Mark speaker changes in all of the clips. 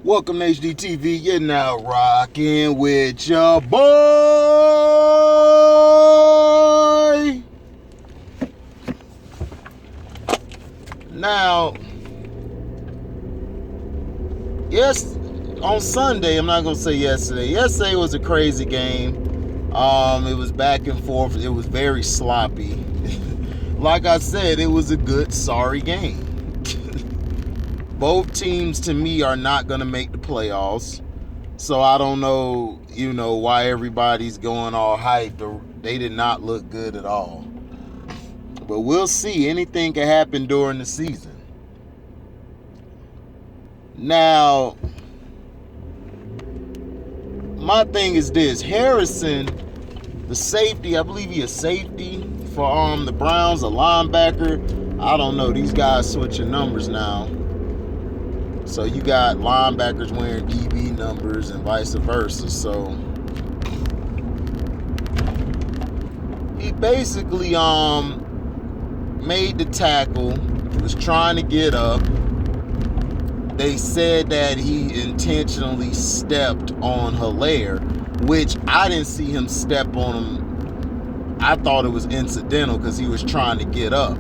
Speaker 1: Welcome to HDTV. You're now rocking with your boy. Now, yes, on Sunday, I'm not going to say yesterday. Yesterday was a crazy game. It was back and forth. It was very sloppy. Like I said, it was a good, sorry game. Both teams, to me, are not going to make the playoffs. So I don't know, why everybody's going all hyped. They did not look good at all. But we'll see. Anything can happen during the season. Now, my thing is this. Harrison, the safety, I believe he's a safety for the Browns, a linebacker. I don't know. These guys switching numbers now. So you got linebackers wearing DB numbers and vice versa. So he basically made the tackle, was trying to get up. They said that he intentionally stepped on Hilaire, which I didn't see him step on him. I thought it was incidental because he was trying to get up.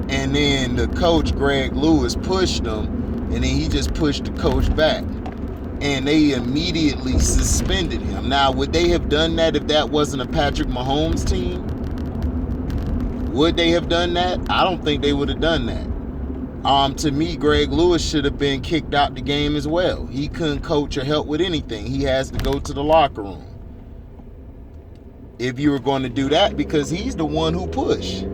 Speaker 1: And then the coach, Greg Lewis, pushed him. And then he just pushed the coach back. And they immediately suspended him. Now, would they have done that if that wasn't a Patrick Mahomes team? Would they have done that? I don't think they would have done that. To me, Greg Lewis should have been kicked out the game as well. He couldn't coach or help with anything. He has to go to the locker room. If you were going to do that, because he's the one who pushed.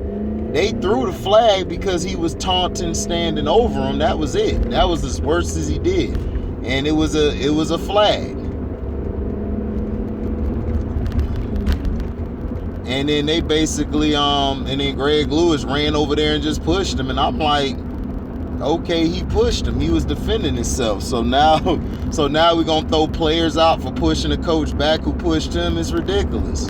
Speaker 1: They threw the flag because he was taunting, standing over him. That was it. That was as worst as he did. And it was a flag. And then they basically and then Greg Lewis ran over there and just pushed him. And I'm like, okay, he pushed him. He was defending himself. So now we're gonna throw players out for pushing a coach back who pushed him. It's ridiculous.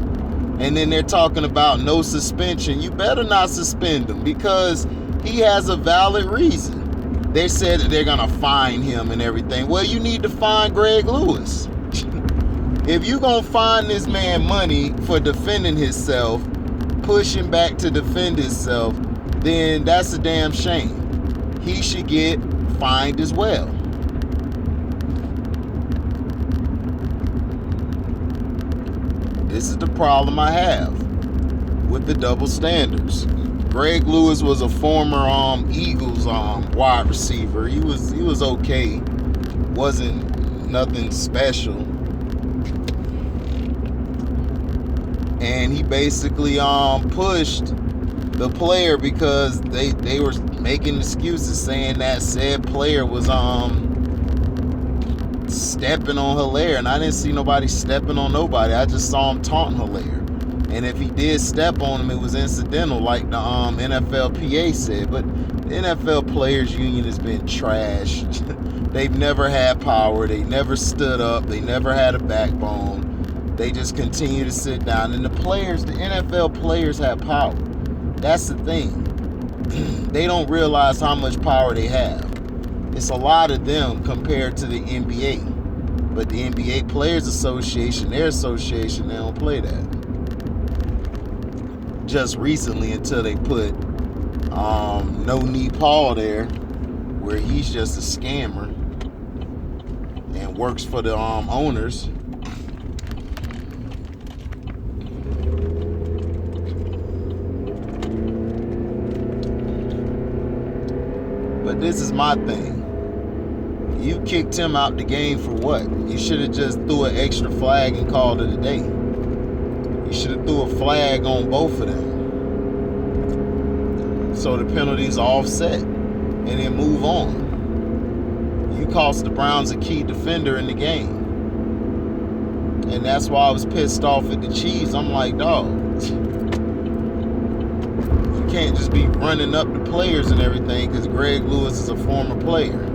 Speaker 1: And then they're talking about no suspension. You better not suspend him because he has a valid reason. They said that they're going to fine him and everything. Well, you need to fine Greg Lewis. If you're going to fine this man money for defending himself, pushing back to defend himself, then that's a damn shame. He should get fined as well. This is the problem I have with the double standards. Greg Lewis was a former Eagles wide receiver. He was okay. Wasn't nothing special. And he basically pushed the player because they were making excuses saying that said player was stepping on Hilaire, and I didn't see nobody stepping on nobody. I just saw him taunting Hilaire. And if he did step on him, it was incidental, like the NFLPA said. But the NFL Players Union has been trash. They've never had power. They never stood up. They never had a backbone. They just continue to sit down. And the NFL players have power. That's the thing. They don't realize how much power they have. It's a lot of them compared to the NBA. But the NBA Players Association, their association, they don't play that. Just recently until they put No Knee Paul there, where he's just a scammer and works for the owners. But this is my thing. You kicked him out the game for what? You should have just threw an extra flag and called it a day. You should have threw a flag on both of them. So the penalties are offset. And then move on. You cost the Browns a key defender in the game. And that's why I was pissed off at the Chiefs. I'm like, dog. You can't just be running up the players and everything because Greg Lewis is a former player.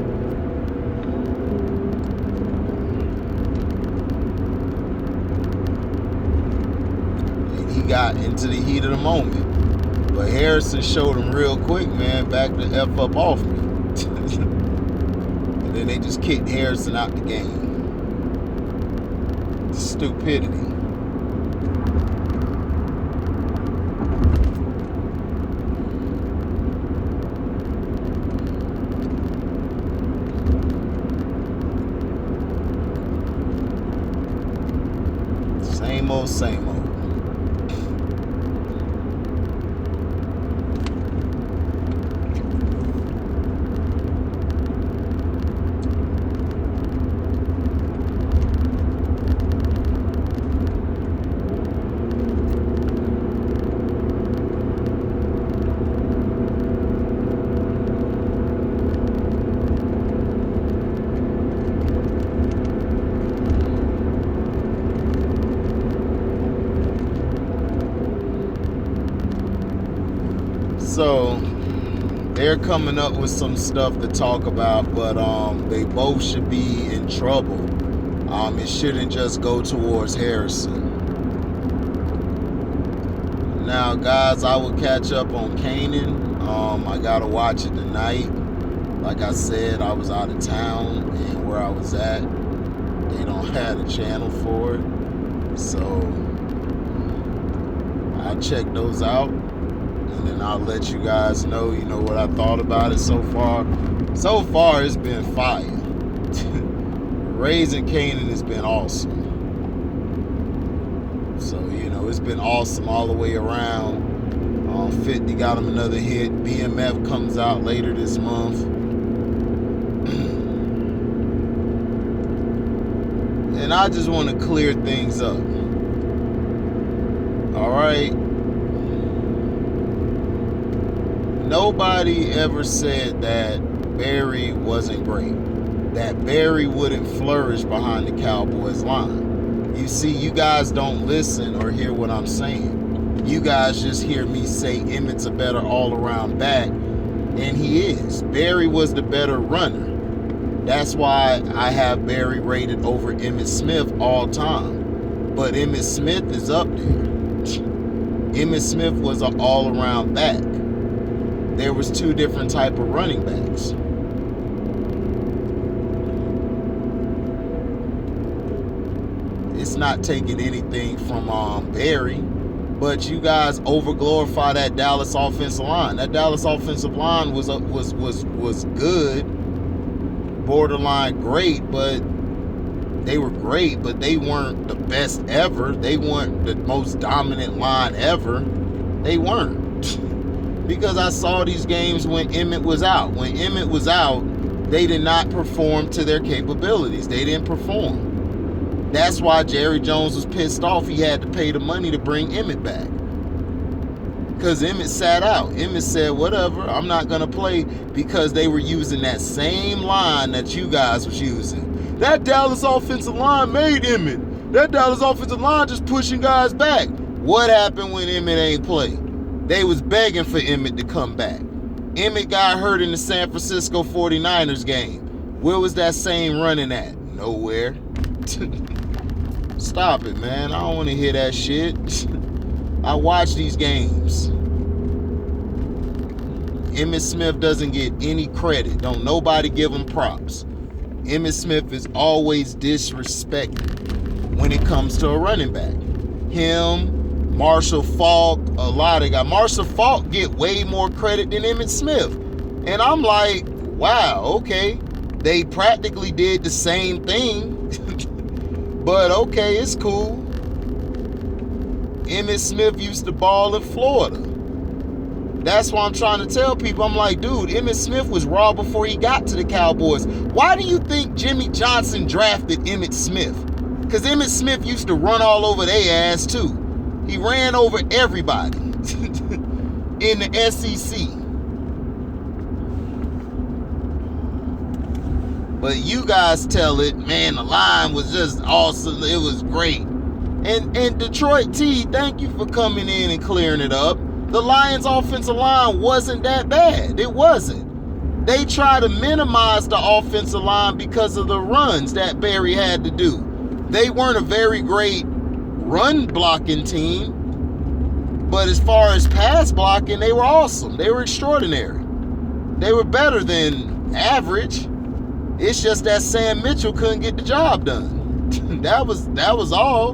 Speaker 1: Got into the heat of the moment. But Harrison showed him real quick, man, back the F up off me. And Then they just kicked Harrison out the game. Stupidity. Same old, same old. So they're coming up with some stuff to talk about, but they both should be in trouble. It shouldn't just go towards Harrison. Now, guys, I will catch up on Kanan. I gotta watch it tonight. Like I said, I was out of town, and where I was at, they don't have a channel for it. So I'll check those out. And then I'll let you guys know, what I thought about it so far. So far, it's been fire. Raising Kanan has been awesome. So, it's been awesome all the way around. 50 got him another hit. BMF comes out later this month. And I just want to clear things up. All right. Nobody ever said that Barry wasn't great, that Barry wouldn't flourish behind the Cowboys line. You see, you guys don't listen or hear what I'm saying. You guys just hear me say Emmitt's a better all-around back, and he is. Barry was the better runner. That's why I have Barry rated over Emmitt Smith all time. But Emmitt Smith is up there. Emmitt Smith was an all-around back. There was two different type of running backs. It's not taking anything from Barry, but you guys overglorify that Dallas offensive line. That Dallas offensive line was good, borderline great, but they were great, but they weren't the best ever. They weren't the most dominant line ever. They weren't. Because I saw these games when Emmitt was out. When Emmitt was out, they did not perform to their capabilities. They didn't perform. That's why Jerry Jones was pissed off. He had to pay the money to bring Emmitt back. Because Emmitt sat out. Emmitt said, whatever, I'm not going to play, because they were using that same line that you guys was using. That Dallas offensive line made Emmitt. That Dallas offensive line just pushing guys back. What happened when Emmitt ain't play? They was begging for Emmitt to come back. Emmitt got hurt in the San Francisco 49ers game. Where was that same running at? Nowhere. Stop it, man. I don't want to hear that shit. I watch these games. Emmitt Smith doesn't get any credit. Don't nobody give him props. Emmitt Smith is always disrespected when it comes to a running back. Him, Marshall Faulk, a lot of guys. Marshall Faulk get way more credit than Emmitt Smith. And I'm like, wow, okay. They practically did the same thing. But okay, it's cool. Emmitt Smith used to ball in Florida. That's why I'm trying to tell people. I'm like, dude, Emmitt Smith was raw before he got to the Cowboys. Why do you think Jimmy Johnson drafted Emmitt Smith? Because Emmitt Smith used to run all over their ass too. He ran over everybody in the SEC. But you guys tell it, man, the line was just awesome. It was great. And Detroit T, thank you for coming in and clearing it up. The Lions offensive line wasn't that bad. It wasn't. They try to minimize the offensive line because of the runs that Barry had to do. They weren't a very great run blocking team, but as far as pass blocking, they were awesome. They were extraordinary. They were better than average. It's just that Sam Mitchell couldn't get the job done. that was all.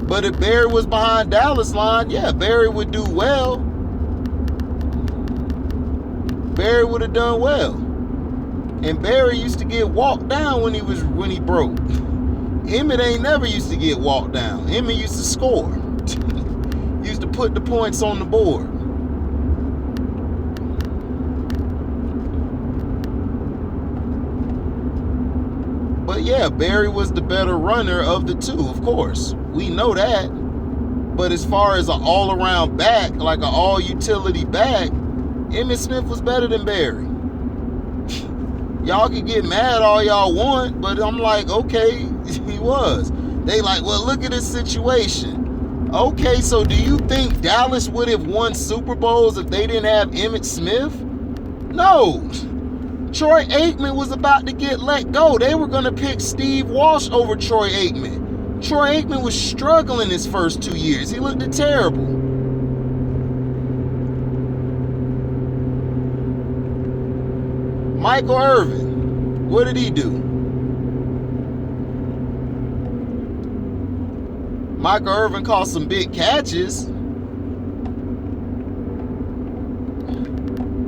Speaker 1: But if Barry was behind Dallas line, yeah, Barry would do well. Barry would have done well. And Barry used to get walked down when he broke. Emmett ain't never used to get walked down. Emmett used to score. Used to put the points on the board. But yeah, Barry was the better runner of the two, of course. We know that. But as far as an all-around back, like an all-utility back, Emmitt Smith was better than Barry. Y'all can get mad all y'all want, but I'm like, okay, he was. They like, well, look at this situation. Okay, so do you think Dallas would have won Super Bowls if they didn't have Emmitt Smith? No. Troy Aikman was about to get let go. They were going to pick Steve Walsh over Troy Aikman. Troy Aikman was struggling his first 2 years. He looked terrible. Michael Irvin, what did he do? Michael Irvin caught some big catches.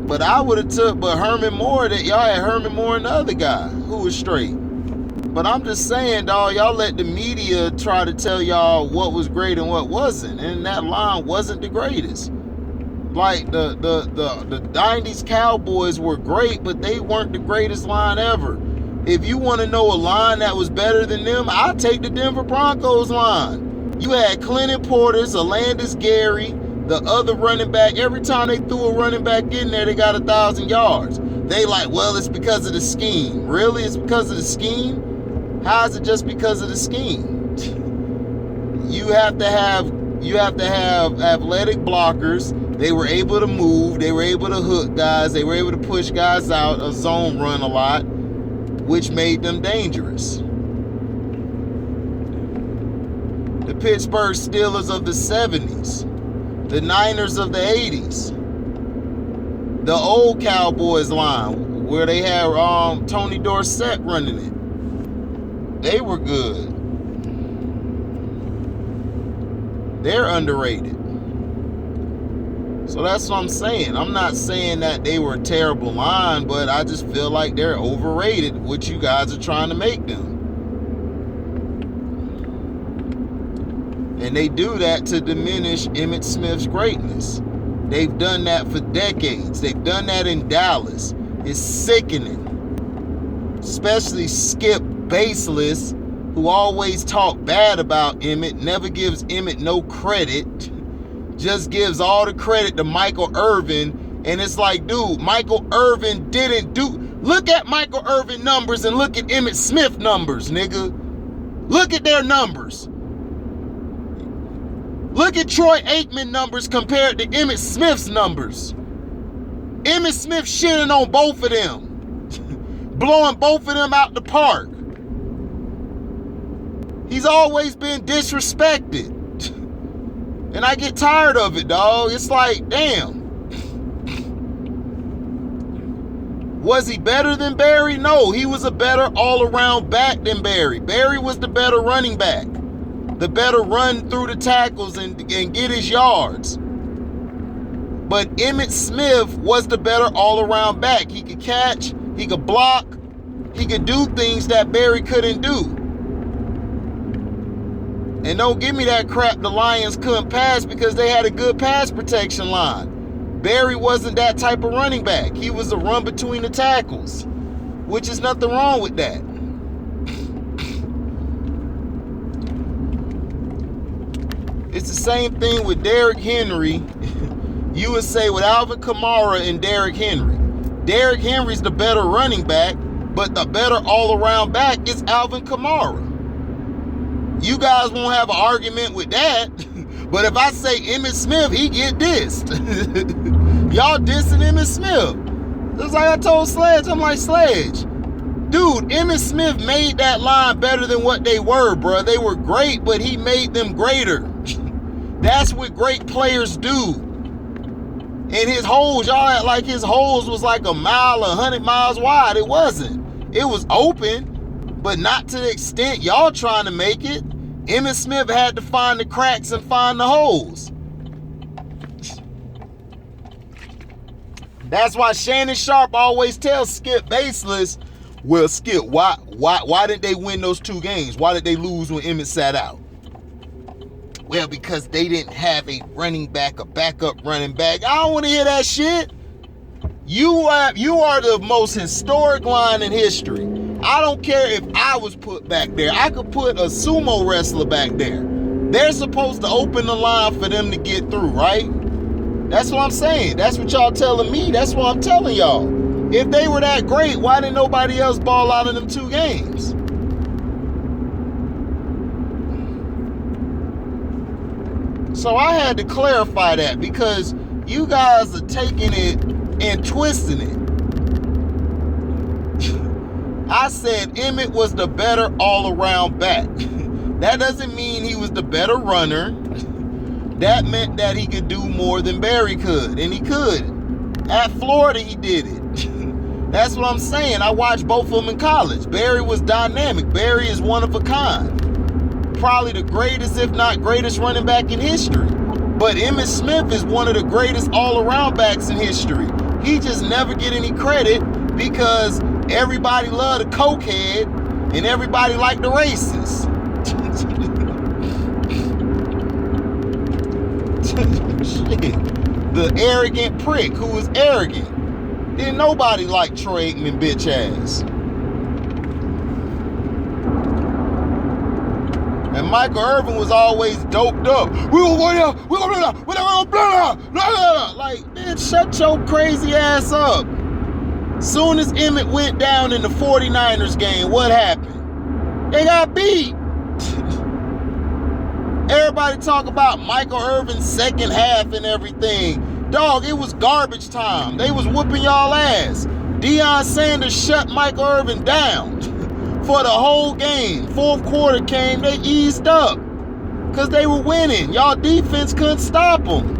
Speaker 1: But I would have took Herman Moore, that y'all had Herman Moore and the other guy who was straight. But I'm just saying, dog, y'all let the media try to tell y'all what was great and what wasn't. And that line wasn't the greatest. Like the 90s Cowboys were great, but they weren't the greatest line ever. If you want to know a line that was better than them, I'll take the Denver Broncos line. You had Clinton Portis, Alandis Gary, the other running back. Every time they threw a running back in there, they got 1,000 yards. They like, well, it's because of the scheme. Really? It's because of the scheme? How is it just because of the scheme? You have to have athletic blockers. They were able to move. They were able to hook guys. They were able to push guys out, a zone run a lot, which made them dangerous. The Pittsburgh Steelers of the 70s. The Niners of the 80s. The old Cowboys line, where they had Tony Dorsett running it. They were good. They're underrated. So that's what I'm saying. I'm not saying that they were a terrible line, but I just feel like they're overrated, what you guys are trying to make them. And they do that to diminish Emmitt Smith's greatness. They've done that for decades. They've done that in Dallas. It's sickening. Especially Skip Baseless, who always talk bad about Emmitt, never gives Emmitt no credit, just gives all the credit to Michael Irvin. And it's like, dude, Michael Irvin didn't do... Look at Michael Irvin numbers and look at Emmitt Smith numbers, nigga. Look at their numbers. Look at Troy Aikman numbers compared to Emmitt Smith's numbers. Emmitt Smith shitting on both of them. Blowing both of them out the park. He's always been disrespected. And I get tired of it, dog. It's like, damn. Was he better than Barry? No, he was a better all-around back than Barry. Barry was the better running back. The better run through the tackles and get his yards. But Emmitt Smith was the better all-around back. He could catch, he could block, he could do things that Barry couldn't do. And don't give me that crap the Lions couldn't pass because they had a good pass protection line. Barry wasn't that type of running back. He was a run between the tackles, which is nothing wrong with that. It's the same thing with Derrick Henry. You would say with Alvin Kamara and Derrick Henry. Derrick Henry's the better running back, but the better all-around back is Alvin Kamara. You guys won't have an argument with that. But if I say Emmitt Smith, he get dissed. Y'all dissing Emmitt Smith. Just like I told Sledge, I'm like, Sledge, dude, Emmitt Smith made that line better than what they were, bro. They were great, but he made them greater. That's what great players do. And his holes, y'all act like his holes was like a mile, 100 miles wide. It wasn't. It was open, but not to the extent y'all trying to make it. Emmitt Smith had to find the cracks and find the holes. That's why Shannon Sharpe always tells Skip Baseless, well, Skip, why didn't they win those 2 games? Why did they lose when Emmitt sat out? Well, because they didn't have a running back, a backup running back. I don't want to hear that shit. You are the most historic line in history. I don't care if I was put back there. I could put a sumo wrestler back there. They're supposed to open the line for them to get through, right? That's what I'm saying. That's what y'all telling me. That's what I'm telling y'all. If they were that great, why didn't nobody else ball out of them 2 games? So I had to clarify that because you guys are taking it and twisting it. I said Emmitt was the better all-around back. That doesn't mean he was the better runner. That meant that he could do more than Barry could, and he could. At Florida, he did it. That's what I'm saying. I watched both of them in college. Barry was dynamic. Barry is one of a kind. Probably the greatest, if not greatest, running back in history. But Emmitt Smith is one of the greatest all-around backs in history. He just never get any credit because everybody loved the cokehead and everybody liked the racist. Shit. The arrogant prick who was arrogant. Didn't nobody like Troy Aikman bitch ass. And Michael Irvin was always doped up. We gonna go there, we gonna blah, blah, blah, blah, blah. Like, bitch, shut your crazy ass up. Soon as Emmitt went down in the 49ers game, what happened? They got beat. Everybody talk about Michael Irvin's second half and everything. Dog, it was garbage time. They was whooping y'all ass. Deion Sanders shut Michael Irvin down for the whole game. Fourth quarter came, they eased up because they were winning. Y'all defense couldn't stop them.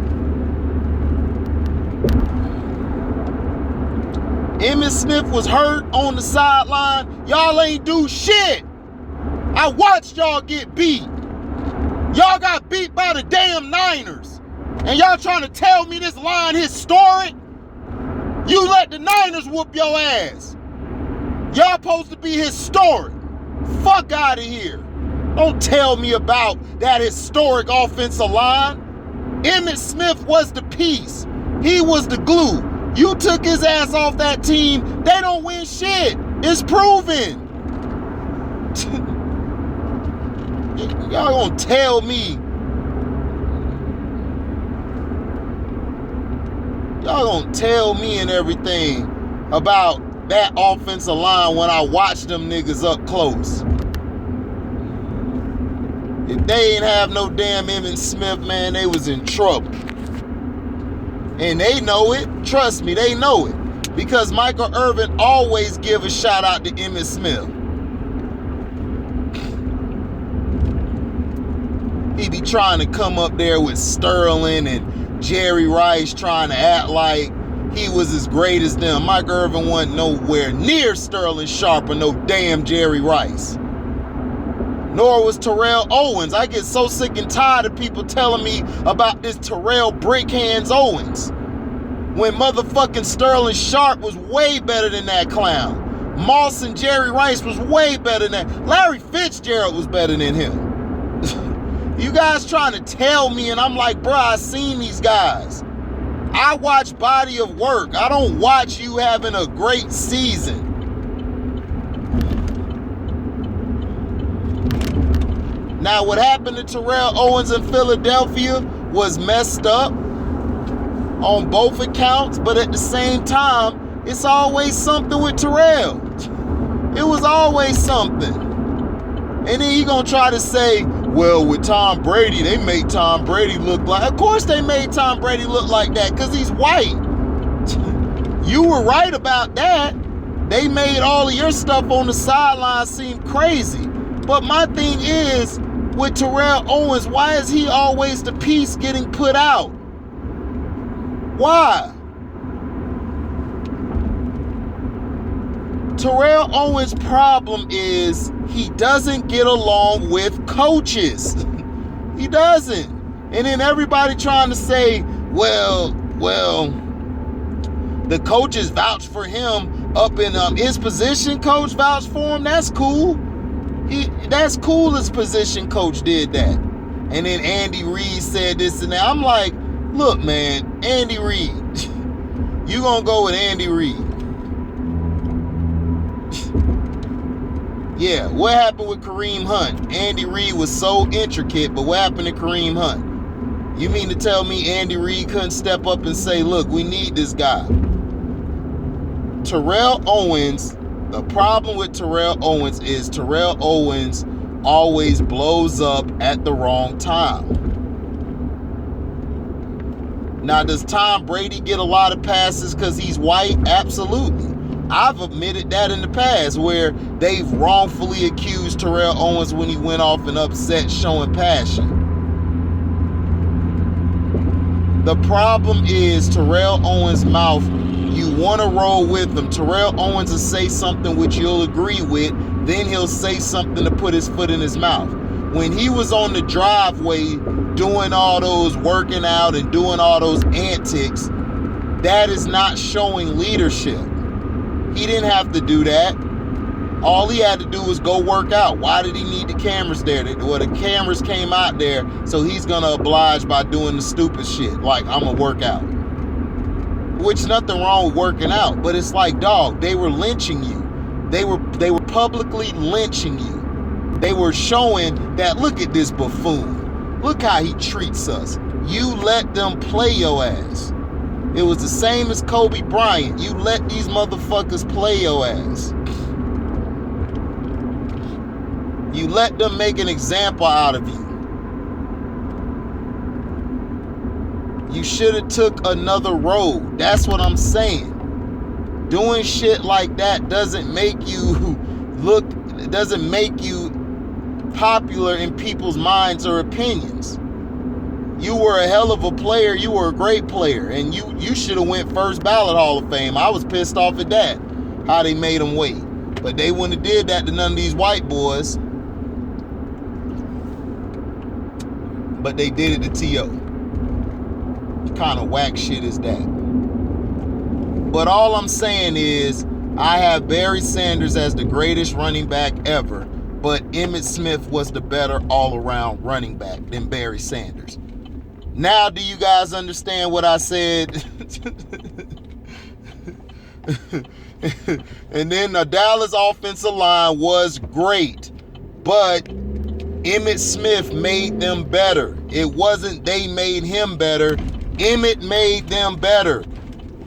Speaker 1: Emmitt Smith was hurt on the sideline. Y'all ain't do shit. I watched y'all get beat. Y'all got beat by the damn Niners. And y'all trying to tell me this line historic? You let the Niners whoop your ass. Y'all supposed to be historic. Fuck out of here. Don't tell me about that historic offensive line. Emmitt Smith was the piece. He was the glue. You took his ass off that team, they don't win shit. It's proven. Y'all gonna tell me. Y'all gonna tell me and everything about that offensive line when I watch them niggas up close. If they ain't have no damn Emmitt Smith, man, they was in trouble. And they know it. Trust me, they know it. Because Michael Irvin always give a shout out to Emmitt Smith. He be trying to come up there with Sterling and Jerry Rice trying to act like he was as great as them. Mike Irvin wasn't nowhere near Sterling Sharpe or no damn Jerry Rice. Nor was Terrell Owens. I get so sick and tired of people telling me about this Terrell Brickhands Owens when motherfucking Sterling Sharpe was way better than that clown. Moss and Jerry Rice was way better than that. Larry Fitzgerald was better than him. You guys trying to tell me, and I'm like, bro, I seen these guys. I watch body of work. I don't watch you having a great season. Now, what happened to Terrell Owens in Philadelphia was messed up on both accounts, but at the same time, it's always something with Terrell. It was always something. And then he gonna try to say, well, with Tom Brady, they made Tom Brady look like... Of course they made Tom Brady look like that, because he's white. You were right about that. They made all of your stuff on the sideline seem crazy. But my thing is, with Terrell Owens, why is he always the piece getting put out? Why? Terrell Owens' problem is he doesn't get along with coaches. He doesn't. And then everybody trying to say, well, the coaches vouch for him up in his position coach vouched for him. That's cool. That's cool his position coach did that. And then Andy Reid said this and that. I'm like, look, man, Andy Reid. You gonna go with Andy Reid. Yeah, what happened with Kareem Hunt? Andy Reid was so intricate, but what happened to Kareem Hunt? You mean to tell me Andy Reid couldn't step up and say, look, we need this guy? Terrell Owens, the problem with Terrell Owens is Terrell Owens always blows up at the wrong time. Now, does Tom Brady get a lot of passes because he's white? Absolutely. I've admitted that in the past where they've wrongfully accused Terrell Owens when he went off and upset showing passion. The problem is Terrell Owens' mouth. You want to roll with him. Terrell Owens will say something which you'll agree with, then he'll say something to put his foot in his mouth. When he was on the driveway doing all those working out and doing all those antics, that is not showing leadership. He didn't have to do that. All he had to do was go work out. Why did he need the cameras there? Well, the cameras came out there, so he's going to oblige by doing the stupid shit, like, I'm going to work out. Which, nothing wrong with working out, but it's like, dog, they were lynching you. They were publicly lynching you. They were showing that, look at this buffoon. Look how he treats us. You let them play your ass. It was the same as Kobe Bryant. You let these motherfuckers play your ass. You let them make an example out of you. You should have took another road. That's what I'm saying. Doing shit like that doesn't make you look, doesn't make you popular in people's minds or opinions. You were a hell of a player. You were a great player. And you should have went first ballot Hall of Fame. I was pissed off at that. How they made him wait. But they wouldn't have did that to none of these white boys. But they did it to T.O. What kind of whack shit is that? But all I'm saying is, I have Barry Sanders as the greatest running back ever, but Emmitt Smith was the better all-around running back than Barry Sanders. Now, do you guys understand what I said? And then the Dallas offensive line was great, but Emmitt Smith made them better. It wasn't they made him better. Emmitt made them better.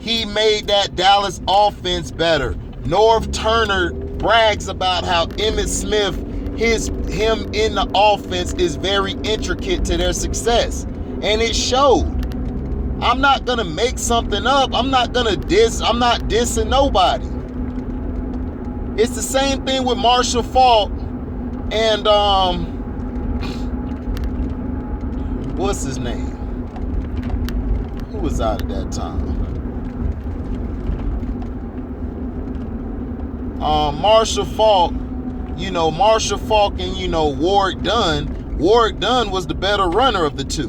Speaker 1: He made that Dallas offense better. Norv Turner brags about how Emmitt Smith, him in the offense is very intricate to their success. And it showed. I'm not going to make something up. I'm not dissing nobody. It's the same thing with Marshall Faulk and what's his name? Who was out at that time? Marshall Faulk, Marshall Faulk and, Ward Dunn. Ward Dunn was the better runner of the two.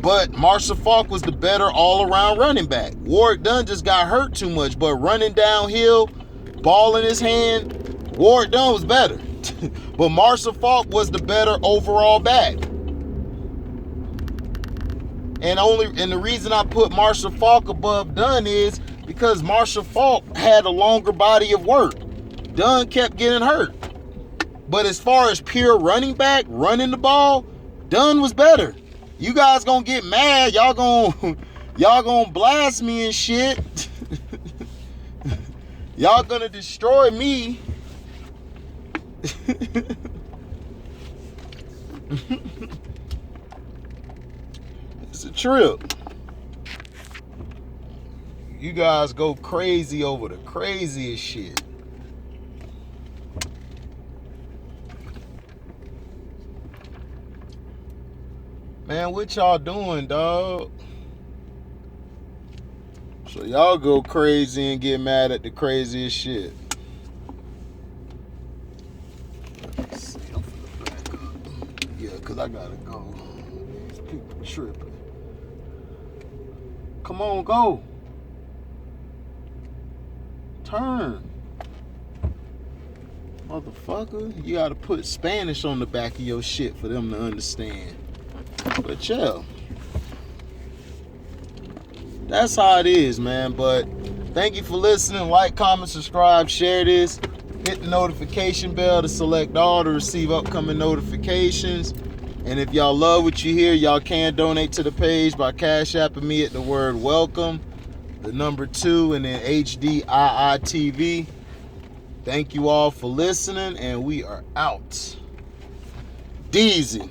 Speaker 1: But Marshall Faulk was the better all-around running back. Ward Dunn just got hurt too much, but running downhill, ball in his hand, Ward Dunn was better. But Marshall Faulk was the better overall back. And the reason I put Marshall Faulk above Dunn is because Marshall Faulk had a longer body of work. Dunn kept getting hurt. But as far as pure running back, running the ball, Dunn was better. You guys gonna get mad. Y'all gonna blast me and shit. Y'all gonna destroy me. It's a trip. You guys go crazy over the craziest shit. Man, what y'all doing, dog? So y'all go crazy and get mad at the craziest shit. Let's see, I'm finna back up. Yeah, because I gotta go. These people tripping. Come on, go. Turn. Motherfucker. You gotta put Spanish on the back of your shit for them to understand. But yeah. That's how it is, man. But thank you for listening. Like, comment, subscribe, share this. Hit the notification bell to select all to receive upcoming notifications. And if y'all love what you hear, y'all can donate to the page by Cash Apping me at the word welcome, the number 2, and then HDIITV. Thank you all for listening, and we are out. Deezy.